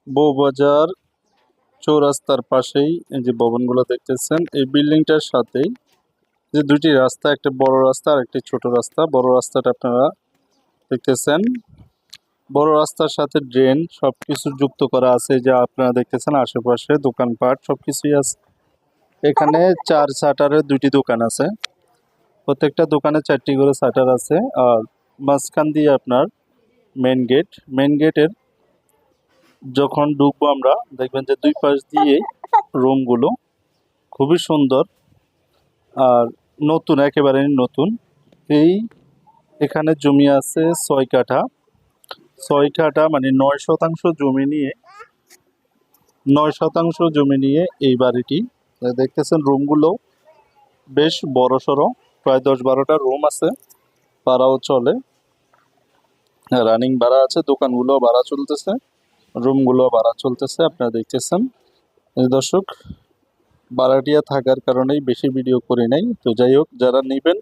বউবাজার চৌরাস্তার পাশেই এই যে ভবনগুলো দেখতেছেন, এই বিল্ডিংটার সাথেই যে দুইটি রাস্তা, একটা বড় রাস্তা আর একটি ছোট রাস্তা। বড় রাস্তাটা আপনারা দেখতেছেন, বড় রাস্তার সাথে ড্রেন সবকিছু যুক্ত করা আছে। যা আপনারা দেখতেছেন আশেপাশে দোকানপাট সবকিছুই আছে। এখানে 4 শাটারের 2টি দোকান আছে, প্রত্যেকটা দোকানে 4টি করে শাটার আছে। আর মাঝখান দিয়ে আপনার মেন গেটের যখন ঢুকবো আমরা দেখবেন যে দুই পাশ দিয়ে রুমগুলো খুবই সুন্দর আর নতুন, একেবারে নতুন। এখানে জমি আছে 6 কাঠা, 6 কাঠা মানে 9% জমি নিয়ে, 9% জমি নিয়ে এই বাড়িটি দেখতেছেন। রুমগুলো বেশ বড় সড়ো, প্রায় 10-12টা রুম আছে, ভাড়াও চলে, রানিং ভাড়া আছে, দোকানগুলো ভাড়া চলতেছে, রুমগুলো ভাড়া চলতেছে। আপনারা দেখতেছেন দর্শক, ভাড়াটিয়া থাকার কারণেই বেশি ভিডিও করি নাই। তো যাই হোক, যারা নেবেন